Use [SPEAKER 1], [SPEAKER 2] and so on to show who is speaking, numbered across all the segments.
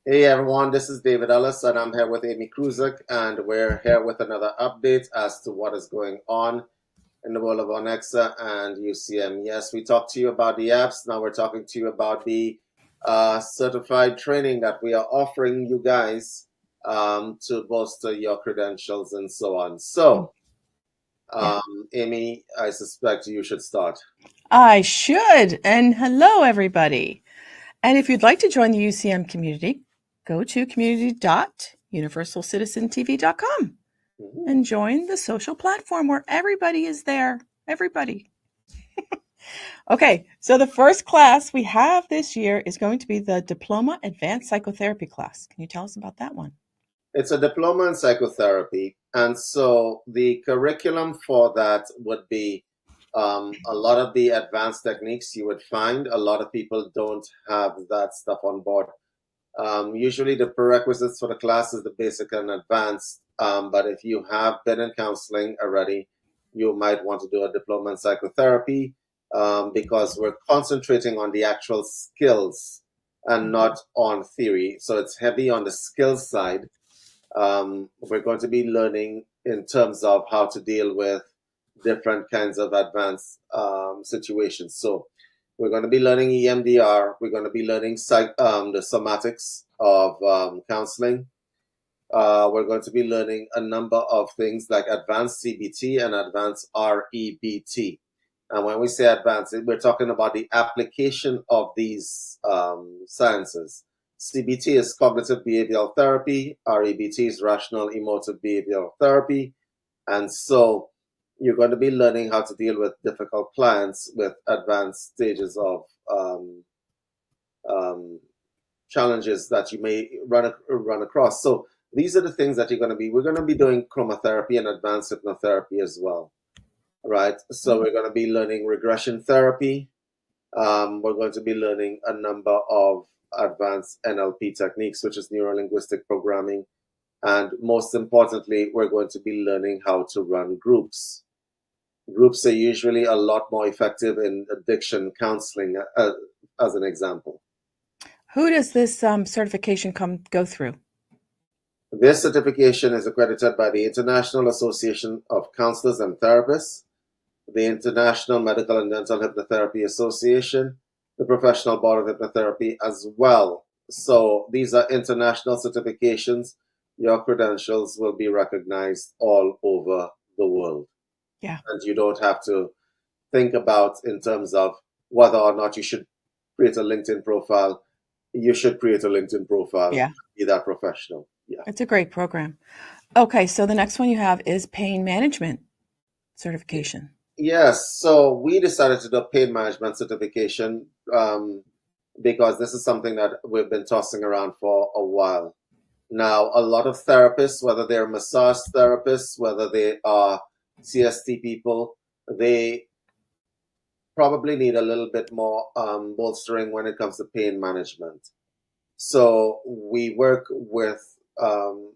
[SPEAKER 1] Hey everyone, this is David Ellis, and I'm here with Amy Kruzak, and we're here with another update as to what is going on in the world of Onexa and UCM. Yes, we talked to you about the apps. Now we're talking to you about the certified training that we are offering you guys to bolster your credentials and so on.
[SPEAKER 2] Mm,
[SPEAKER 1] So,
[SPEAKER 2] yeah,
[SPEAKER 1] Amy, I suspect you should start.
[SPEAKER 2] I should. And hello, everybody. And if you'd like to join the UCM community, go to community.universalcitizentv.com
[SPEAKER 1] Mhm.
[SPEAKER 2] and join the social platform where everybody is there. Everybody. Okay, so the first class we have this year is going to be the Diploma Advanced Psychotherapy class. Can you tell us about that one?
[SPEAKER 1] It's a diploma in psychotherapy. And so the curriculum for that would be a lot of the advanced techniques you would find. A lot of people don't have that stuff on board. Usually, the prerequisites for the class is the basic and advanced. But if you have been in counseling already, you might want to do a diploma in psychotherapy because we're concentrating on the actual skills and
[SPEAKER 2] Mhm.
[SPEAKER 1] not on theory. So it's heavy on the skills side. We're going to be learning in terms of how to deal with different kinds of advanced situations. So we're going to be learning EMDR. We're going to be learning the somatics of counseling. We're going to be learning a number of things like advanced CBT and advanced REBT. And when we say advanced, we're talking about the application of these sciences. CBT is cognitive behavioral therapy, REBT is rational emotive behavioral therapy. And so you're going to be learning how to deal with difficult clients with advanced stages of um, challenges that you may run across. So these are the things that we're going to be doing chromotherapy and advanced hypnotherapy as well, right? So we're going to be learning regression therapy. We're going to be learning a number of advanced NLP techniques, which is neuro linguistic programming. And most importantly, we're going to be learning how to run groups. Groups are usually a lot more effective in addiction counseling, as an example.
[SPEAKER 2] Who does this certification go through?
[SPEAKER 1] This certification is accredited by the International Association of Counselors and Therapists, the International Medical and Dental Hypnotherapy Association, the Professional Board of Hypnotherapy as well. So these are international certifications. Your credentials will be recognized all over the world.
[SPEAKER 2] Yeah,
[SPEAKER 1] And you don't have to think about in terms of whether or not you should create a LinkedIn profile. You should create a LinkedIn profile,
[SPEAKER 2] yeah,
[SPEAKER 1] be that professional. Yeah.
[SPEAKER 2] it's a great program. Okay, so the next one you have is pain management certification.
[SPEAKER 1] Yes, so we decided to do a pain management certification because this is something that we've been tossing around for a while. Now, a lot of therapists, whether they're massage therapists, whether they are CST people, they probably need a little bit more bolstering when it comes to pain management. So we work with um,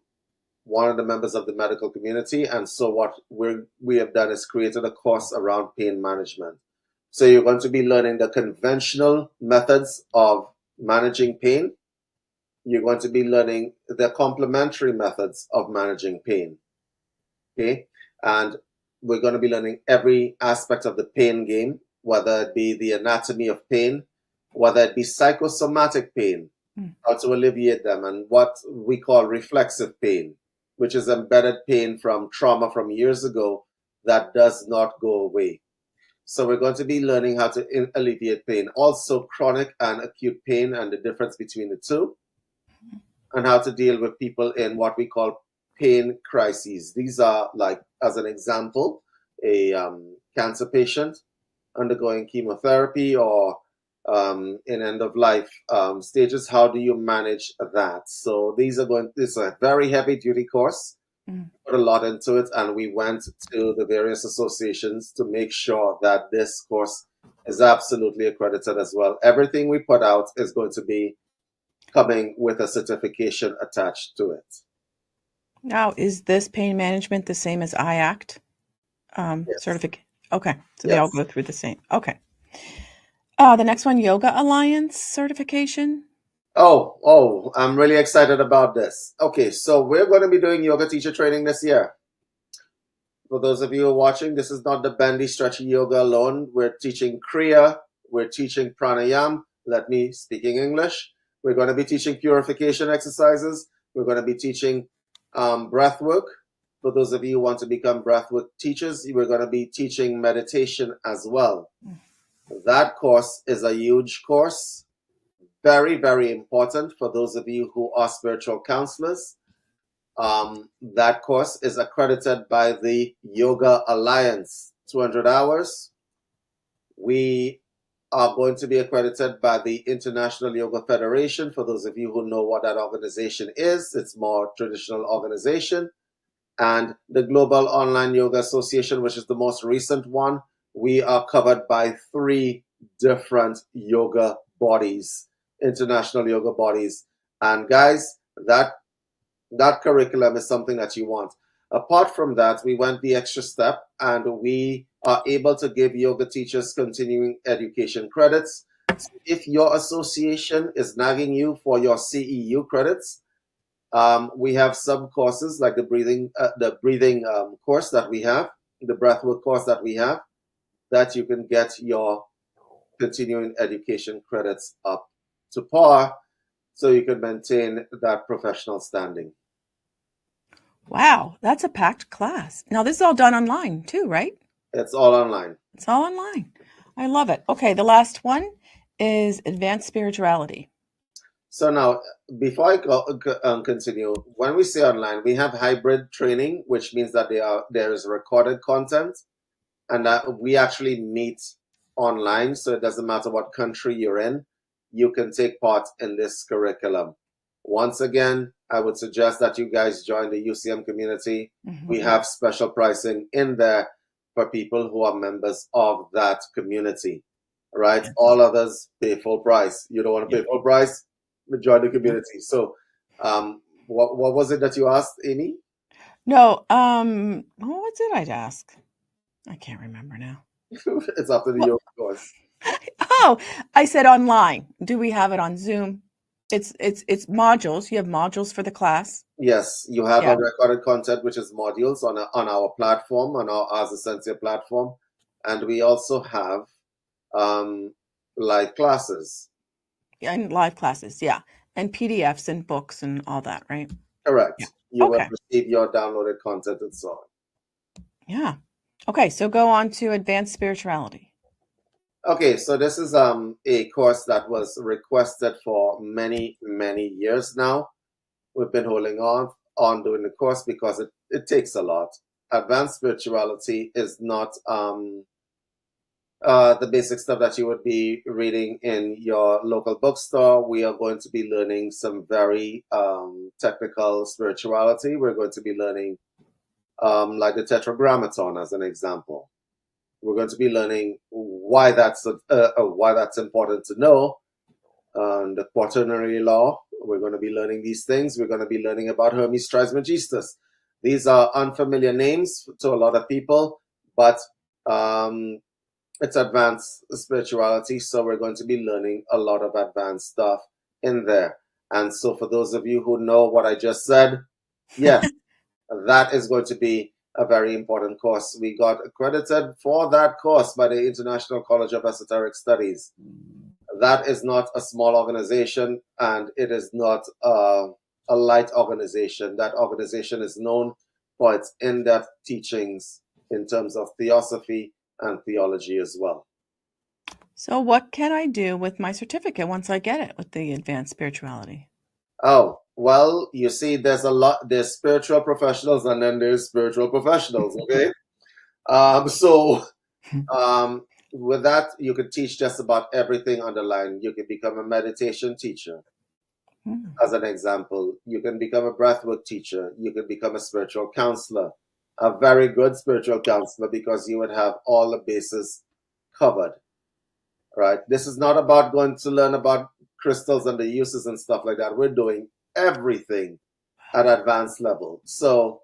[SPEAKER 1] one of the members of the medical community. And so what we have done is created a course around pain management. So you're going to be learning the conventional methods of managing pain. You're going to be learning the complementary methods of managing pain. Okay. And we're going to be learning every aspect of the pain game, whether it be the anatomy of pain, whether it be psychosomatic pain,
[SPEAKER 2] Mm.
[SPEAKER 1] how to alleviate them, and what we call reflexive pain, which is embedded pain from trauma from years ago that does not go away. So we're going to be learning how to alleviate pain, also chronic and acute pain and the difference between the two, and how to deal with people in what we call pain crises. These are like, as an example, a cancer patient undergoing chemotherapy or in end of life stages. How do you manage that? So this is a very heavy duty course.
[SPEAKER 2] Mm.
[SPEAKER 1] Put a lot into it, and we went to the various associations to make sure that this course is absolutely accredited as well. Everything we put out is going to be coming with a certification attached to it.
[SPEAKER 2] Now, is this pain management the same as IACT
[SPEAKER 1] Yes.
[SPEAKER 2] certificate? Okay, so they all
[SPEAKER 1] Yes.
[SPEAKER 2] go through the same. Okay. The next one, Yoga Alliance certification.
[SPEAKER 1] Oh, I'm really excited about this. Okay, so we're going to be doing yoga teacher training this year. For those of you who are watching, this is not the bendy, stretchy yoga alone. We're teaching Kriya, we're teaching pranayam. Let me speaking English. We're going to be teaching purification exercises. We're going to be teaching breath work. For those of you who want to become breathwork teachers, we're going to be teaching meditation as well. That course is a huge course, very, very important for those of you who are spiritual counselors. That course is accredited by the Yoga Alliance, 200 hours. We are going to be accredited by the International Yoga Federation. For those of you who know what that organization is, it's more traditional organization. And the Global Online Yoga Association, which is the most recent one, we are covered by 3 different yoga bodies, international yoga bodies. And guys, that curriculum is something that you want. Apart from that, we went the extra step and we are able to give yoga teachers continuing education credits. So if your association is nagging you for your CEU credits, we have some courses like the breathing course that we have, the breathwork course that we have, that you can get your continuing education credits up to par so you can maintain that professional standing.
[SPEAKER 2] Wow, that's a packed class. Now, this is all done online too, right?
[SPEAKER 1] It's all online.
[SPEAKER 2] It's all online. I love it. Okay, the last one is advanced spirituality.
[SPEAKER 1] So now, before I continue, when we say online, we have hybrid training, which means that there is recorded content and that we actually meet online. So it doesn't matter what country you're in, you can take part in this curriculum. Once again, I would suggest that you guys join the UCM community. We have special pricing in there for people who are members of that community, right? All others pay full price. You don't want to pay full price? Join the community. So, what was it that you asked, Amy?
[SPEAKER 2] No, what did I ask? I can't remember now.
[SPEAKER 1] It's after the yoga course.
[SPEAKER 2] Oh, I said online. Do we have it on Zoom? It's modules. You have modules for the class.
[SPEAKER 1] Yes, you have a recorded content, which is modules on our platform, on our Ars Essentia platform, and we also have live classes.
[SPEAKER 2] And live classes, yeah. And PDFs and books and all that, right?
[SPEAKER 1] Correct.
[SPEAKER 2] Yeah.
[SPEAKER 1] You will receive your downloaded content and so on.
[SPEAKER 2] Yeah. Okay, so go on to advanced spirituality.
[SPEAKER 1] Okay, so this is a course that was requested for many, many years now. We've been holding on doing the course because it takes a lot. Advanced spirituality is not the basic stuff that you would be reading in your local bookstore. We are going to be learning some very technical spirituality. We're going to be learning like the Tetragrammaton as an example. We're going to be learning why that's important to know. The quaternary law. We're going to be learning these things. We're going to be learning about Hermes Trismegistus. These are unfamiliar names to a lot of people, but it's advanced spirituality, so we're going to be learning a lot of advanced stuff in there. And so for those of you who know what I just said, yes, that is going to be a very important course. We got accredited for that course by the International College of Esoteric Studies. That is not a small organization, and it is not a light organization. That organization is known for its in-depth teachings in terms of theosophy and theology as well.
[SPEAKER 2] So what can I do with my certificate once I get it with the advanced spirituality?
[SPEAKER 1] Oh, well, you see, there's spiritual professionals and then there's spiritual professionals, okay? With that, you could teach just about everything on the line. You can become a meditation teacher, as an example. You can become a breathwork teacher. You can become a spiritual counselor, a very good spiritual counselor, because you would have all the bases covered, right? This is not about going to learn about crystals and the uses and stuff like that. We're doing everything at advanced level. So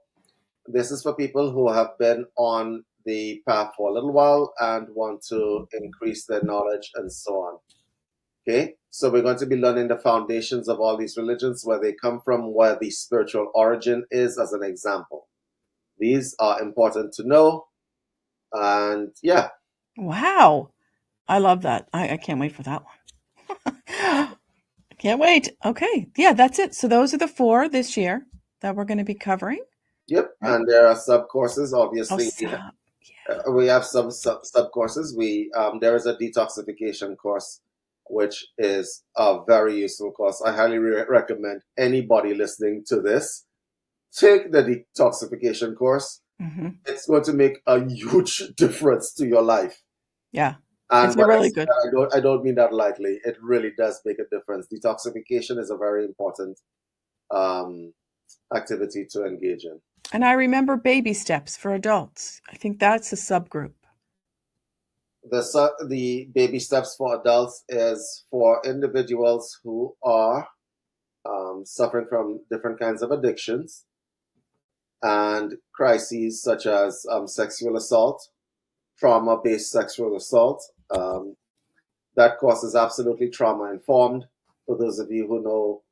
[SPEAKER 1] this is for people who have been on the path for a little while and want to increase their knowledge and so on. Okay, so we're going to be learning the foundations of all these religions, where they come from, where the spiritual origin is, as an example. These are important to know. And yeah,
[SPEAKER 2] Wow. I love that. I can't wait for that one. I can't wait. Okay. Yeah, that's it. So those are the 4 this year that we're going to be covering,
[SPEAKER 1] yep.
[SPEAKER 2] right?
[SPEAKER 1] And there are sub courses.
[SPEAKER 2] Oh,
[SPEAKER 1] Obviously,
[SPEAKER 2] sub.
[SPEAKER 1] we have some sub courses. There is a detoxification course, which is a very useful course. I highly recommend anybody listening to this take the detoxification course.
[SPEAKER 2] Hmm.
[SPEAKER 1] It's going to make a huge difference to your life.
[SPEAKER 2] Yeah.
[SPEAKER 1] And
[SPEAKER 2] It's
[SPEAKER 1] when I
[SPEAKER 2] really
[SPEAKER 1] say
[SPEAKER 2] good.
[SPEAKER 1] that, I don't mean that lightly. It really does make a difference. Detoxification is a very important um, activity to engage in.
[SPEAKER 2] And I remember baby steps for adults. I think that's a subgroup.
[SPEAKER 1] The baby steps for adults is for individuals who are suffering from different kinds of addictions and crises such as sexual assault, trauma-based sexual assault. That course is absolutely trauma informed. For those of you who know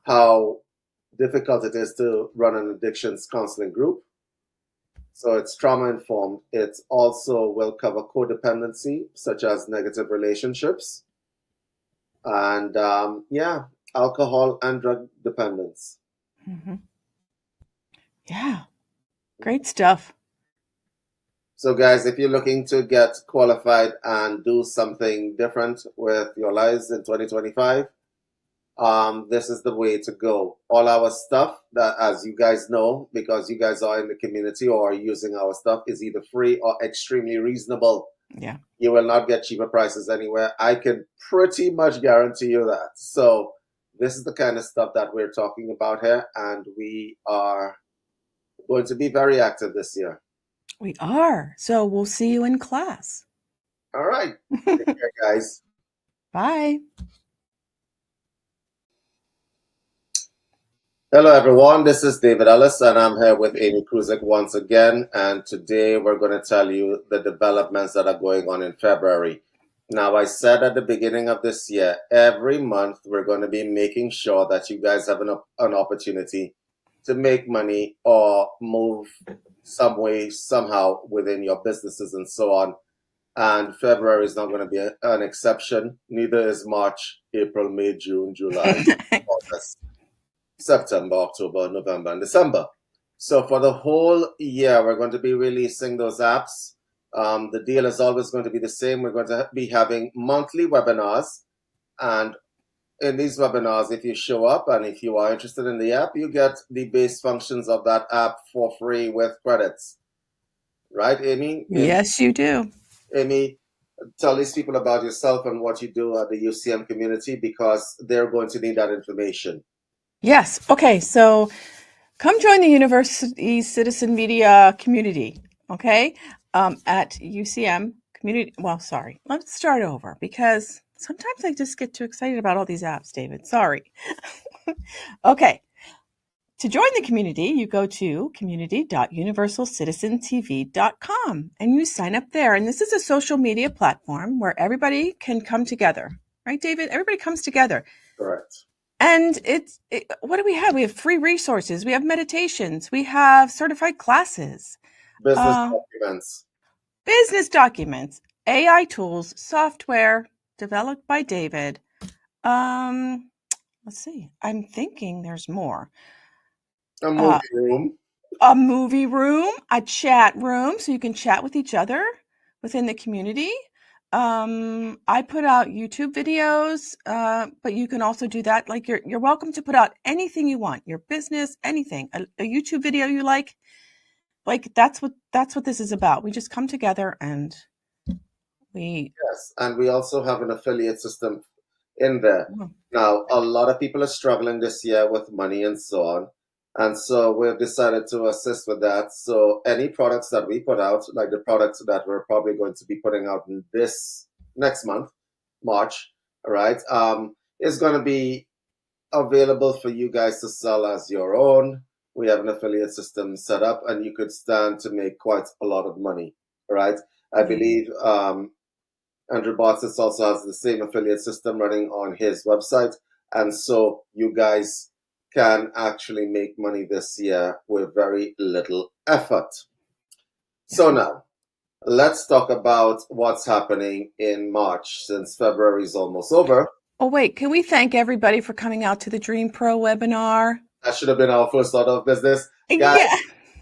[SPEAKER 1] how difficult it is to run an addictions counseling group. So it's trauma informed. It also will cover codependency, such as negative relationships, and yeah, alcohol and drug dependence.
[SPEAKER 2] Hmm. Yeah. Great stuff.
[SPEAKER 1] So, guys, if you're looking to get qualified and do something different with your lives in 2025, this is the way to go. All our stuff that, as you guys know, because you guys are in the community or are using our stuff, is either free or extremely reasonable.
[SPEAKER 2] Yeah.
[SPEAKER 1] You will not get cheaper prices anywhere. I can pretty much guarantee you that. So this is the kind of stuff that we're talking about here, and we are going to be very active this year.
[SPEAKER 2] We are. So we'll see you in class.
[SPEAKER 1] All right. Take care, guys.
[SPEAKER 2] Bye.
[SPEAKER 1] Hello, everyone. This is David Ellis, and I'm here with Amy Kruzek once again. And today we're going to tell you the developments that are going on in February. Now, I said at the beginning of this year, every month we're going to be making sure that you guys have an opportunity to make money or move some way, somehow within your businesses and so on. And February is not going to be an exception. Neither is March, April, May, June, July, August, September, October, November, and December. So for the whole year, we're going to be releasing those apps. The deal is always going to be the same. We're going to be having monthly webinars. And in these webinars, if you show up and if you are interested in the app, you get the base functions of that app for free with credits. Right, Amy?
[SPEAKER 2] Yes, you do.
[SPEAKER 1] Amy, tell these people about yourself and what you do at the UCM community, because they're going to need that information.
[SPEAKER 2] Yes. Okay. So come join the University Citizen Media community. Okay. At UCM community. Well, sorry. Let's start over because sometimes I just get too excited about all these apps, David. Sorry. Okay. To join the community, you go to community.universalcitizentv.com and you sign up there. And this is a social media platform where everybody can come together. Right, David? Everybody comes together.
[SPEAKER 1] Correct.
[SPEAKER 2] And what do we have? We have free resources. We have meditations. We have certified classes.
[SPEAKER 1] Business documents.
[SPEAKER 2] Business documents. AI tools. Software developed by David. Let's see. I'm thinking there's more.
[SPEAKER 1] A movie room.
[SPEAKER 2] A movie room. A chat room. So you can chat with each other within the community. I put out YouTube videos, but you can also do that. Like you're welcome to put out anything you want, your business, anything, a YouTube video you like that's what this is about. We just come together and
[SPEAKER 1] yes. And we also have an affiliate system in there. Now, a lot of people are struggling this year with money and so on. And so we've decided to assist with that. So any products that we put out, like the products that we're probably going to be putting out in this next month, March, right, is going to be available for you guys to sell as your own. We have an affiliate system set up and you could stand to make quite a lot of money, right? I believe Andrew Bartzis also has the same affiliate system running on his website. And so you guys can actually make money this year with very little effort. So now, let's talk about what's happening in March, since February is almost over.
[SPEAKER 2] Oh, wait, can we thank everybody for coming out to the Dream Pro webinar?
[SPEAKER 1] That should have been our first order of business. Guys,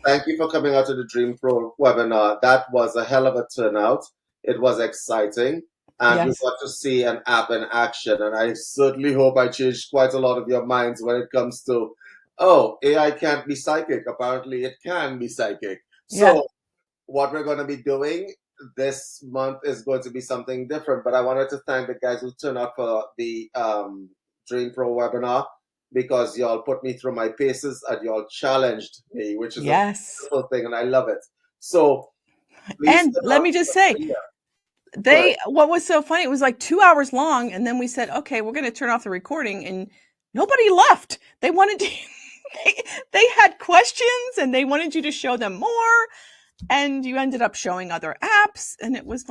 [SPEAKER 1] thank you for coming out to the Dream Pro webinar. That was a hell of a turnout. It was exciting. And you got to see an app in action. And I certainly hope I changed quite a lot of your minds when it comes to, oh, AI can't be psychic. Apparently, it can be psychic. So what we're going to be doing this month is going to be something different. But I wanted to thank the guys who turned up for the Dream Pro webinar, because y'all put me through my paces and y'all challenged me, which is a beautiful thing, and I love it. So,
[SPEAKER 2] and let me just say, what was so funny, it was like 2 hours long, and then we said, okay, we're going to turn off the recording, and nobody left. They wanted to, they had questions, and they wanted you to show them more, and you ended up showing other apps, and it was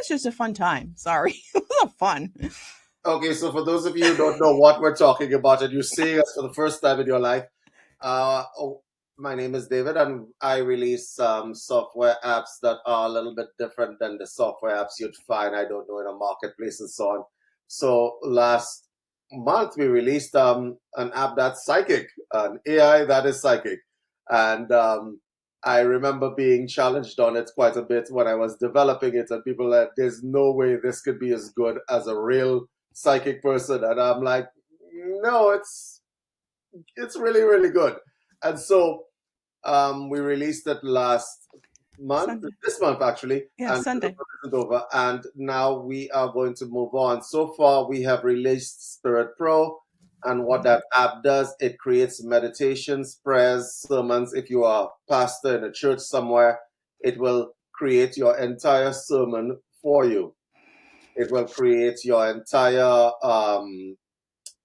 [SPEAKER 2] just a fun time. Sorry, it was fun.
[SPEAKER 1] Okay, so for those of you who don't know what we're talking about, and you're seeing us for the first time in your life, my name is David, and I release software apps that are a little bit different than the software apps you'd find, I don't know, in a marketplace and so on. So last month, we released an app that's psychic, an AI that is psychic. And I remember being challenged on it quite a bit when I was developing it, and people were like, there's no way this could be as good as a real psychic person. And I'm like, no, it's really, really good. And so we released it last month, this month actually.
[SPEAKER 2] Sunday.
[SPEAKER 1] Over, and now we are going to move on. So far, we have released Spirit Pro, and what that app does, it creates meditations, prayers, sermons. If you are a pastor in a church somewhere, it will create your entire sermon for you. It will create your entire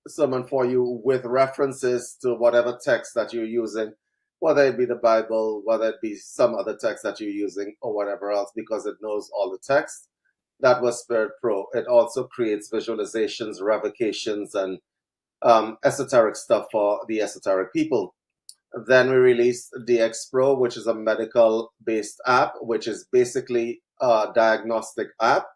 [SPEAKER 1] sermon for you with references to whatever text that you're using, whether it be the Bible, whether it be some other text that you're using, or whatever else, because it knows all the text. That was Spirit Pro. It also creates visualizations, revocations, and esoteric stuff for the esoteric people. Then we released DX Pro, which is a medical-based app, which is basically a diagnostic app.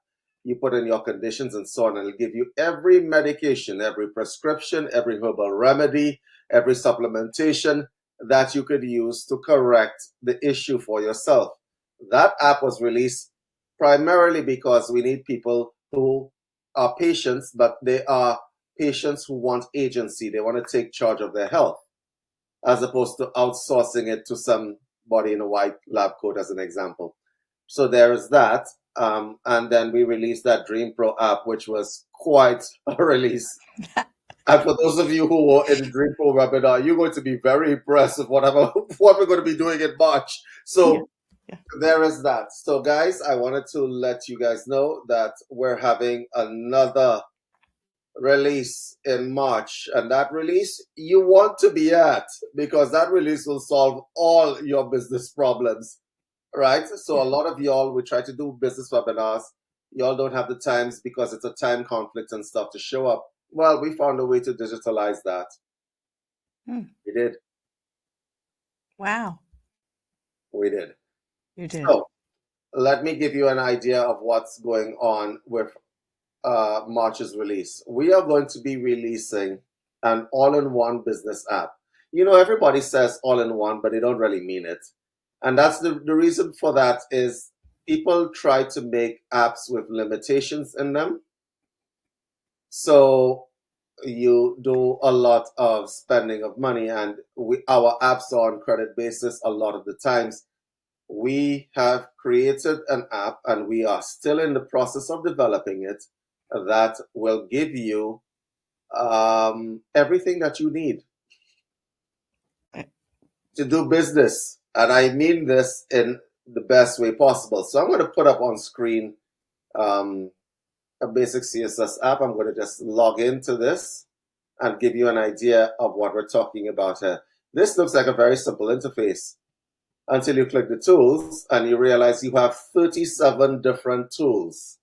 [SPEAKER 1] You put in your conditions and so on, and it'll give you every medication, every prescription, every herbal remedy, every supplementation that you could use to correct the issue for yourself. That app was released primarily because we need people who are patients, but they are patients who want agency. They want to take charge of their health, as opposed to outsourcing it to somebody in a white lab coat, as an example. So there is that. And then we released that Dream Pro app, which was quite a release. And for those of you who were in the Dream Pro webinar, you're going to be very impressed with what we're going to be doing in March. So there is that. So guys, I wanted to let you guys know that we're having another release in March, and that release you want to be at, because that release will solve all your business problems, right? So a lot of y'all, we try to do business webinars, y'all don't have the times because it's a time conflict and stuff to show up. Well, we found a way to digitalize that. We did.
[SPEAKER 2] Wow.
[SPEAKER 1] We did.
[SPEAKER 2] You did.
[SPEAKER 1] So let me give you an idea of what's going on with March's release. We are going to be releasing an all-in-one business app. You know, everybody says all-in-one, but they don't really mean it. And that's the reason for that is people try to make apps with limitations in them. So you do a lot of spending of money, and our apps are on credit basis a lot of the times. We have created an app, and we are still in the process of developing it, that will give you everything that you need to do business. And I mean this in the best way possible. So I'm going to put up on screen a basic CSS app. I'm going to just log into this and give you an idea of what we're talking about here. This looks like a very simple interface until you click the tools and you realize you have 37 different tools.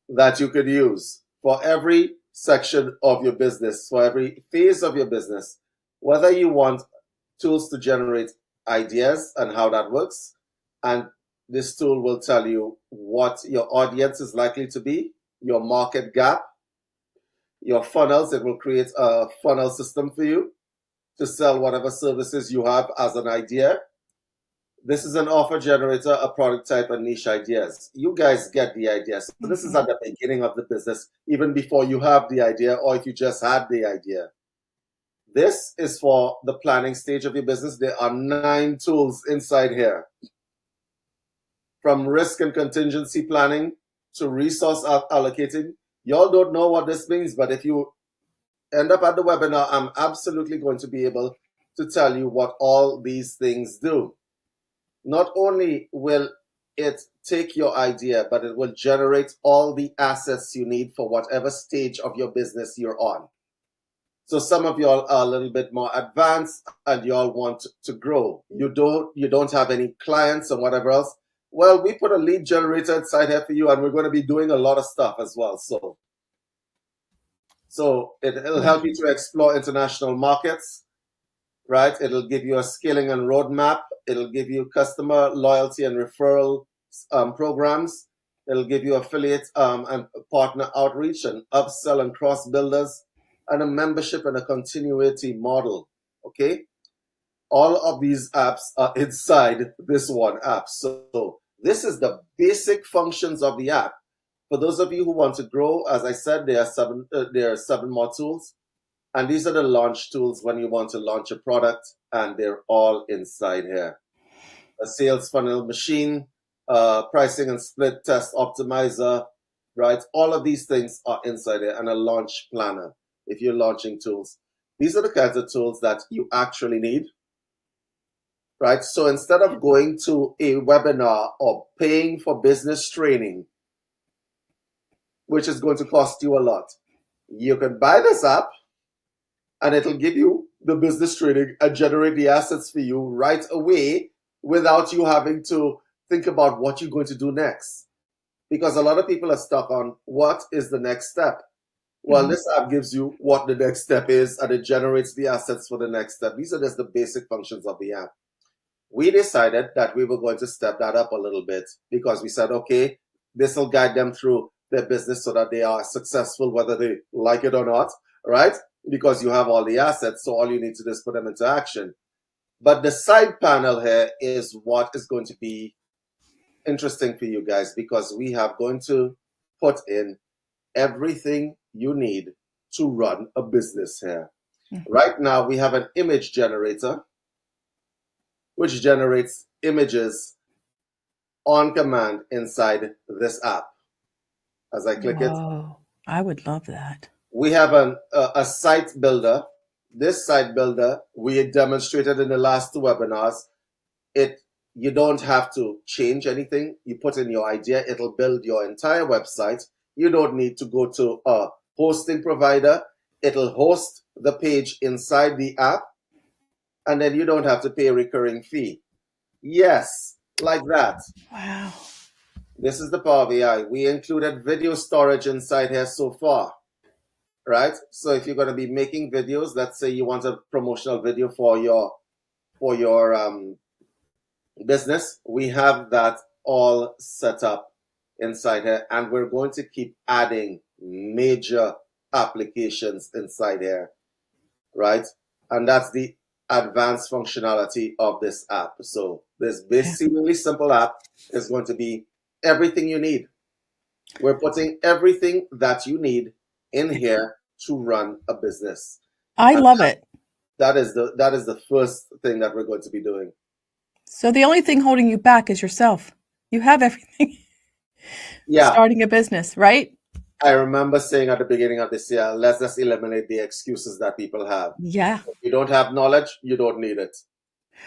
[SPEAKER 1] that you could use for every section of your business, for every phase of your business, whether you want tools to generate ideas and how that works. And this tool will tell you what your audience is likely to be, your market gap, your funnels. It will create a funnel system for you to sell whatever services you have as an idea. This is an offer generator, a product type, and niche ideas. You guys get the idea. So this is at the beginning of the business, even before you have the idea, or if you just had the idea. This is for the planning stage of your business. There are 9 tools inside here. From risk and contingency planning to resource allocating. Y'all don't know what this means, but if you end up at the webinar, I'm absolutely going to be able to tell you what all these things do. Not only will it take your idea, but it will generate all the assets you need for whatever stage of your business you're on. So some of y'all are a little bit more advanced and y'all want to grow. You don't have any clients or whatever else. Well, we put a lead generator inside here for you, and we're going to be doing a lot of stuff as well. So it'll help you to explore international markets, right? It'll give you a scaling and roadmap. It'll give you customer loyalty and referral programs. It'll give you affiliate and partner outreach and upsell and cross builders and a membership and a continuity model, okay? All of these apps are inside this one app. So this is the basic functions of the app. For those of you who want to grow, as I said, there are 7 more tools. And these are the launch tools when you want to launch a product, and they're all inside here. A sales funnel machine, pricing and split test optimizer, right? All of these things are inside here, and a launch planner if you're launching tools. These are the kinds of tools that you actually need, right? So instead of going to a webinar or paying for business training, which is going to cost you a lot, you can buy this app and it'll give you the business training and generate the assets for you right away without you having to think about what you're going to do next. Because a lot of people are stuck on what is the next step. Well, this app gives you what the next step is, and it generates the assets for the next step. These are just the basic functions of the app. We decided that we were going to step that up a little bit because we said, okay, this will guide them through their business so that they are successful, whether they like it or not, right? Because you have all the assets, so all you need to do is put them into action. But the side panel here is what is going to be interesting for you guys, because we have going to put in everything you need to run a business here. Right now, we have an image generator, which generates images on command inside this app. As I click it,
[SPEAKER 2] I would love that.
[SPEAKER 1] we have a site builder. This site builder, we demonstrated in the last 2 webinars. You don't have to change anything. You put in your idea, it'll build your entire website. You don't need to go to a hosting provider. It'll host the page inside the app, and then you don't have to pay a recurring fee. Yes, like that.
[SPEAKER 2] Wow.
[SPEAKER 1] This is the Power BI. We included video storage inside here so far, right? So if you're going to be making videos, let's say you want a promotional video for your business, we have that all set up inside here, and we're going to keep adding major applications inside here, right? And that's the advanced functionality of this app. So this seemingly simple app is going to be everything you need. We're putting everything that you need in here to run a business.
[SPEAKER 2] I love it.
[SPEAKER 1] That is the first thing that we're going to be doing.
[SPEAKER 2] So the only thing holding you back is yourself. You have everything.
[SPEAKER 1] Yeah.
[SPEAKER 2] Starting a business, right?
[SPEAKER 1] I remember saying at the beginning of this year, let's just eliminate the excuses that people have.
[SPEAKER 2] Yeah.
[SPEAKER 1] If you don't have knowledge, you don't need it,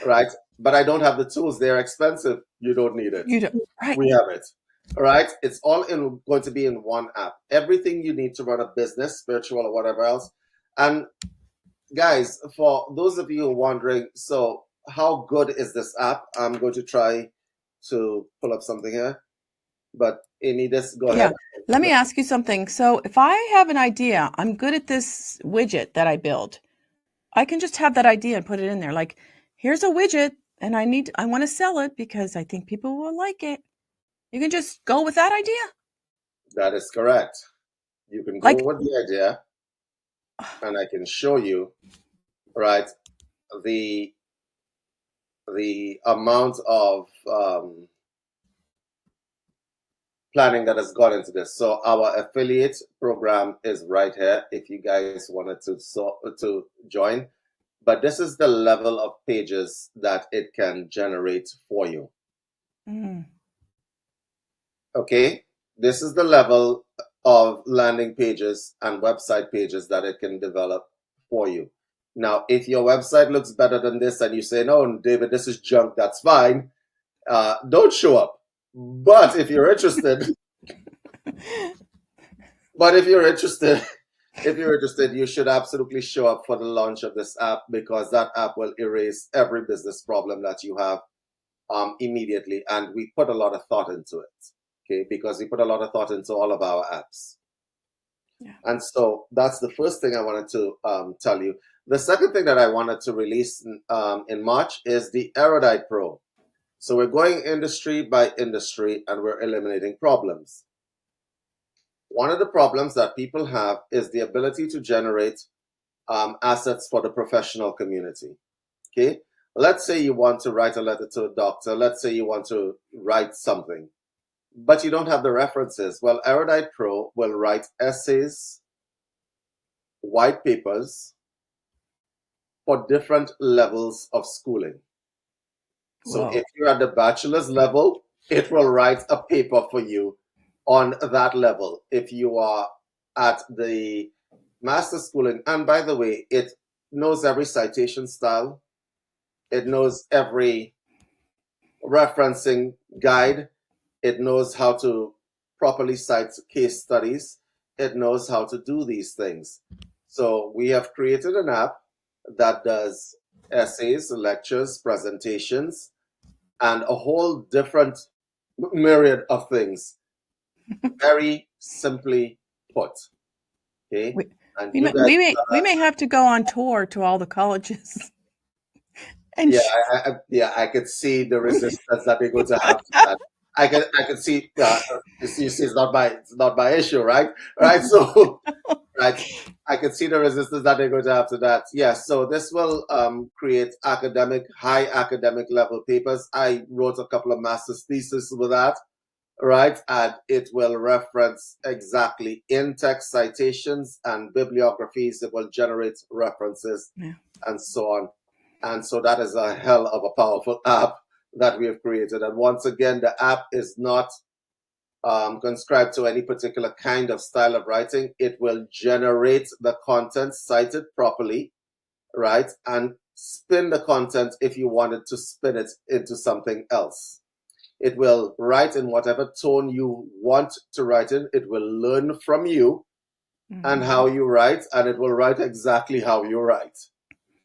[SPEAKER 1] right? But I don't have the tools. They're expensive. You don't need it.
[SPEAKER 2] You don't. Right.
[SPEAKER 1] We have it, right? It's all going to be in one app. Everything you need to run a business, spiritual or whatever else. And guys, for those of you who are wondering, so how good is this app? I'm going to try to pull up something here. But Amy, just go ahead.
[SPEAKER 2] Let me ask you something. So if I have an idea, I'm good at this widget that I build. I can just have that idea and put it in there. Like, here's a widget and I want to sell it because I think people will like it. You can just go with that idea.
[SPEAKER 1] That is correct. You can go
[SPEAKER 2] Like,
[SPEAKER 1] with the idea, and I can show you, right, the amount of planning that has gone into this. So our affiliate program is right here if you guys wanted to join. But this is the level of pages that it can generate for you. Okay, this is the level of landing pages and website pages that it can develop for you. Now, if your website looks better than this and you say, no, David, this is junk, that's fine. Don't show up. But if you're interested, you should absolutely show up for the launch of this app, because that app will erase every business problem that you have immediately. And we put a lot of thought into it, okay? Because we put a lot of thought into all of our apps.
[SPEAKER 2] Yeah.
[SPEAKER 1] And so that's the first thing I wanted to tell you. The second thing that I wanted to release in March is the Erudite Pro. So we're going industry by industry and we're eliminating problems. One of the problems that people have is the ability to generate assets for the professional community. Okay, let's say you want to write a letter to a doctor. Let's say you want to write something, but you don't have the references. Well, Erudite Pro will write essays, white papers for different levels of schooling. So if you're at the bachelor's level, it will write a paper for you on that level. If you are at the master's schooling, and by the way, it knows every citation style, it knows every referencing guide, it knows how to properly cite case studies, it knows how to do these things. So we have created an app that does essays, lectures, presentations, and a whole different myriad of things. Very simply put. Okay.
[SPEAKER 2] We may have to go on tour to all the colleges.
[SPEAKER 1] And I could see the resistance that they're going to have to that. I can see. You see, it's not my issue, right? Right. So, right. I can see the resistance that they're going to have to that. Yeah. So this will create high academic level papers. I wrote a couple of master's theses with that. Right, and it will reference exactly in-text citations and bibliographies. It will generate references and so on. And so that is a hell of a powerful app that we have created. And once again, the app is not conscribed to any particular kind of style of writing. It will generate the content, cite it properly, right, and spin the content if you wanted to spin it into something else. It will write in whatever tone you want to write in. It will learn from you and how you write, and it will write exactly how you write.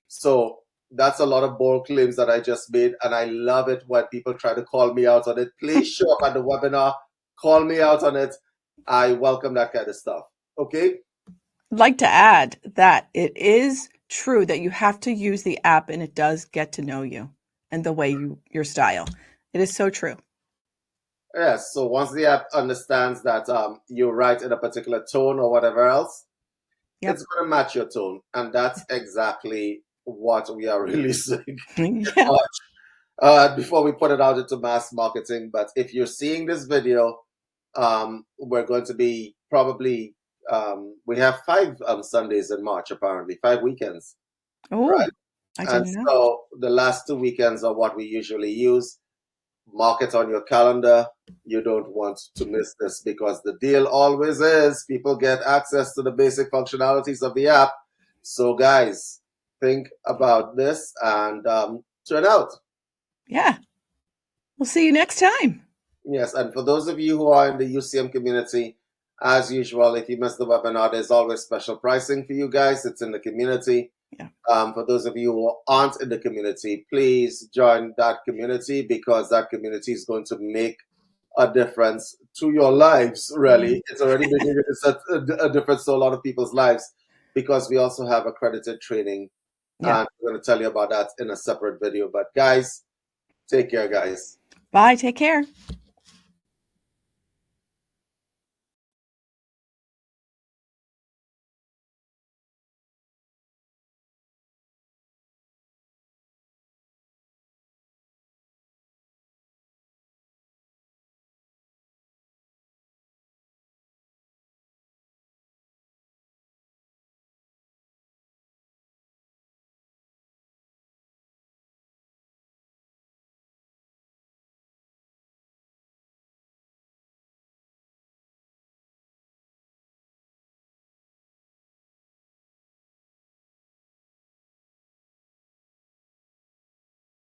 [SPEAKER 1] So that's a lot of bold claims that I just made, and I love it when people try to call me out on it. Please show up at the webinar, call me out on it. I welcome that kind of stuff. Okay?
[SPEAKER 2] I'd like to add that it is true that you have to use the app, and it does get to know you and the way your style. It is so true.
[SPEAKER 1] Yes, so once the app understands that you write in a particular tone or whatever else, it's going to match your tone. And that's exactly what we are releasing before we put it out into mass marketing. But if you're seeing this video, we're going to be probably, we have 5 Sundays in March, apparently, 5 weekends.
[SPEAKER 2] Oh, right? I didn't know.
[SPEAKER 1] So the last 2 weekends are what we usually use. Mark it on your calendar. You don't want to miss this, because the deal always is people get access to the basic functionalities of the app. So guys, think about this and turn out.
[SPEAKER 2] Yeah. We'll see you next time.
[SPEAKER 1] Yes, and for those of you who are in the UCM community, as usual, if you missed the webinar, there's always special pricing for you guys. It's in the community.
[SPEAKER 2] Yeah.
[SPEAKER 1] For those of you who aren't in the community, please join that community, because that community is going to make a difference to your lives, really. It's already making a difference to a lot of people's lives, because we also have accredited training.
[SPEAKER 2] Yeah.
[SPEAKER 1] And I'm going to tell you about that in a separate video. But guys, take care, guys.
[SPEAKER 2] Bye. Take care.